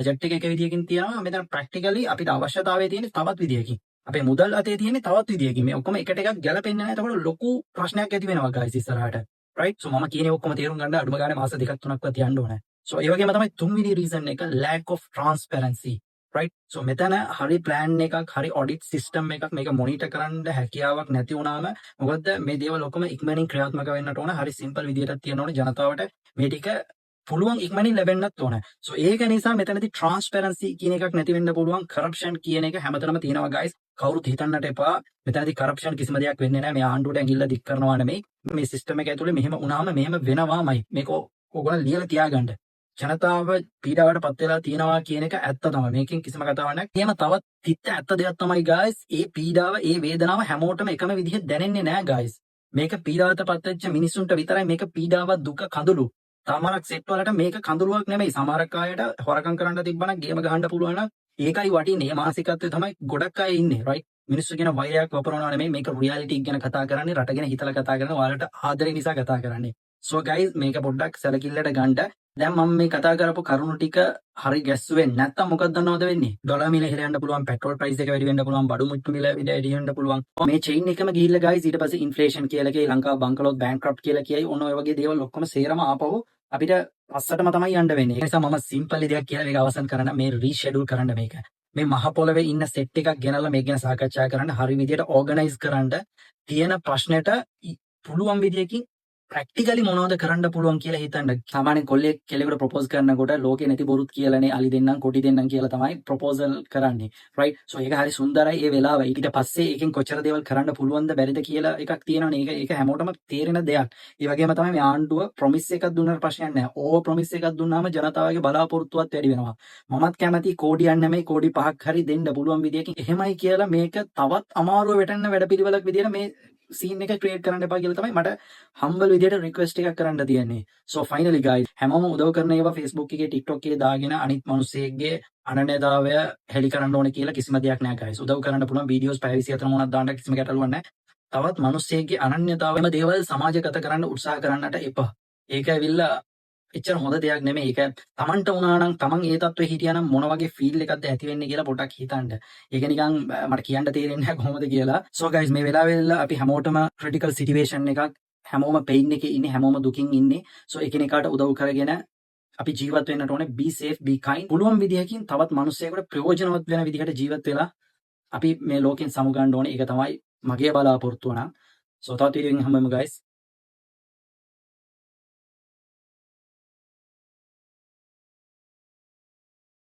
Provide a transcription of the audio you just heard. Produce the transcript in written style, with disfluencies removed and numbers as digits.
Budget එක විදියකින් තියෙනවා. මෙතන ප්‍රැක්ටිකලි අපිට අවශ්‍යතාවය තියෙන තවත් විදියකින්. අපේ මුදල් අතේ තියෙන තවත් විදියකින්. මේ ඔක්කොම එකට එකක් ගැලපෙන්නේ නැහැ. එතකොට ලොකු ප්‍රශ්නයක් ඇති වෙනවා guys ඉස්සරහට. right? so මම කියන්නේ ඔක්කොම තේරුම් ගන්න අඩුම ගානේ මාස දෙකක් තුනක්වත් යන්න ඕනේ. so ඒ වගේම තමයි තුන්වෙනි රීසන් එක lack of transparency. right? so මෙතන හරි ප්ලෑන් එකක් හරි ඔඩිට් සිස්ටම් එකක් මේක මොනිටර් කරන්න හැකියාවක් නැති වුණාම මොකද මේ දේවල් ඔක්කොම ඉක්මනින් ක්‍රියාත්මක වෙන්නට ඕන. හරි සිම්පල් විදියටත් තියෙන්න ඕනේ ජනතාවට මේ ටික පුළුවන් ඉක්මනින් ලැබෙන්නත් ඕන. so ඒක නිසා මෙතනදී transparency කියන එකක් නැති වෙන්න පුළුවන්. corruption කියන එක හැමතැනම තියෙනවා guys. කවුරුත් හිතන්නට එපා මෙතනදී corruption කිසිම දෙයක් වෙන්නේ නැහැ. මේ ආණ්ඩුවට ඇඟිල්ල දික් කරනවා නෙමෙයි. මේ සිස්ටම් එක ඇතුලේ මෙහෙම වුණාම මෙහෙම වෙනවාමයි. මේක ඕගොල්ලෝ ලියලා තියාගන්න. ජනතාව පීඩාවට පත් වෙලා තියෙනවා කියන එක ඇත්ත තමයි. මේකෙන් කිසිම කතාවක් නැහැ. එහෙම තවත් තිත්ත ඇත්ත දෙයක් තමයි guys. ඒ පීඩාව, ඒ වේදනාව හැමෝටම එකම විදිහට දැනෙන්නේ නැහැ guys. මේක පීඩාවට පත් වෙච්ච මිනිස්සුන්ට විතරයි මේක පීඩාව, දුක, කඳුළු. සමහරක් සෙට් වලට මේක කඳුළුවක් නෙමෙයි. සමහරක් අයට හොරකම් කරන්න තිබ්බනම් ගේම ගහන්න පුළුවන් නම් ඒකයි වටින්නේ. මානසිකත්වයේ තමයි ගොඩක් අය ඉන්නේ. right? මිනිස්සු කියන වෛරයක් වපරනවා නෙමෙයි. මේක රියැලිටි එක ගැන කතා කරන්නේ, රට ගැන හිතලා කතා කරන්නේ, ඔයාලට ආදරේ නිසා කතා කරන්නේ. so guys මේක පොඩ්ඩක් සැලකිල්ලට ගන්න. දැන් මම මේ කතා කරපු කරුණු ටික හරි ගැස්සුවෙන්නේ නැත්තම් මොකක්ද දන්නවද වෙන්නේ? ඩොලර් මිල ඉහළ යන්න පුළුවන්, පෙට්‍රෝල් ප්‍රයිස් එක වැඩි වෙන්න පුළුවන්, බඩු මුට්ටු මිල වැඩි වෙන්න පුළුවන්. මේ චේන් එකම ගිහිල්ලා guys ඊට පස්සේ ඉන්ෆ්ලේෂන් කියලා කියයි, ලංකාව බංකලොත් බෑන්ක්‍රප්ට් කියලා කියයි. ඔන්න ඔය වගේ දේවල් ඔක්කොම සේරම ආපහු අපිට පස්සටම තමයි යන්න වෙන්නේ. ඒ නිසා මම සිම්පල් දෙයක් කියලා මේක අවසන් කරන්න, මේ රීෂෙඩියුල් කරන්න මේක. මේ මහ පොළවේ ඉන්න සෙට් එකක් ගෙනල්ලා මේක ගැන සාකච්ඡා කරන්න, හරි විදියට ඕගනයිස් කරන්න, තියෙන ප්‍රශ්නෙට පුළුවන් විදියකින් ප්‍රැක්ටිකලි මොනවද කරන්න පුළුවන් කියලා හිතන්න. සාමාන්‍යයෙන් කොල්ලෙක් කෙල්ලෙකුට ප්‍රොපෝස් කරනකොට ලෝකේ නැති බොරුත් කියලානේ අලි දෙන්නම් කොටි දෙන්නම් කියලා තමයි ප්‍රොපෝසල් කරන්නේ. right? so ඒක හරි සුන්දරයි ඒ වෙලාව. ඊට පස්සේ ඒකෙන් කොච්චර දේවල් කරන්න පුළුවන්ද බැරිද කියලා එකක් තියෙනවනේ. ඒක හැමෝටම තේරෙන දෙයක්. ඒ වගේම තමයි මේ ආණ්ඩුව ප්‍රොමිස් එකක් දුන්නාට ප්‍රශ්නයක් නැහැ. ඕවර් ප්‍රොමිස් එකක් දුන්නාම ජනතාවගේ බලාපොරොත්තුවත් වැඩි වෙනවා. මමත් කැමති කෝඩියක් නෙමෙයි කෝඩි 5ක් හරි දෙන්න පුළුවන් විදියකින්. එහෙමයි කියලා මේක තවත් අමාරුව වෙටන්න වැඩපිළිවෙලක් විදියට මේ සීන් එක ක්‍රියේට් කරන්න එපා කියලා තමයි මට හම්බල් විදියට රික්වෙස්ට් එකක් කරන්න තියෙන්නේ. so finally guys හැමෝම උදව් කරන ඒවා Facebook එකේ TikTok එකේ දාගෙන අනිත් මිනිස්සෙක්ගේ අනන්‍යතාවය හෙලි කරන්න ඕනේ කියලා කිසිම දෙයක් නැහැ guys. උදව් කරන්න පුළුවන් වීඩියෝස් පැය 24 මොනක් දාන්න කිසිම ගැටලුවක් නැහැ. තවත් මිනිස්සෙක්ගේ අනන්‍යතාවයම දේවල් සමාජගත කරන්න උත්සාහ කරන්නට එපා. ඒක ඇවිල්ලා එච්චර හොඳ දෙයක් නෙමෙයි. ඒක තමන්ට වුණා නම් තමන් ඒ තත්ත්වෙ හිටියා නම් මොන වගේ ෆීල් එකක්ද ඇති වෙන්නේ කියලා පොඩ්ඩක් හිතන්න. ඒක නිකන් මට කියන්න තේරෙන්නේ නැහැ කොහොමද කියලා. so guys මේ වෙලාවෙilla අපි හැමෝටම critical situation එකක් හැමෝම pain එකේ ඉන්නේ, හැමෝම දුකින් ඉන්නේ. so එකිනෙකාට උදව් කරගෙන අපි ජීවත් වෙන්නට ඕනේ. be safe, be kind. පුළුවන් විදිහකින් තවත් මිනිස්සෙකුට ප්‍රයෝජනවත් වෙන විදිහට ජීවත් වෙලා අපි මේ ලෝකෙන් සමු ගන්න ඕනේ. ඒක තමයි මගේ බලාපොරොත්තුව නම්. so තවත් වීඩියෝ එකකින් හම්බෙමු guys.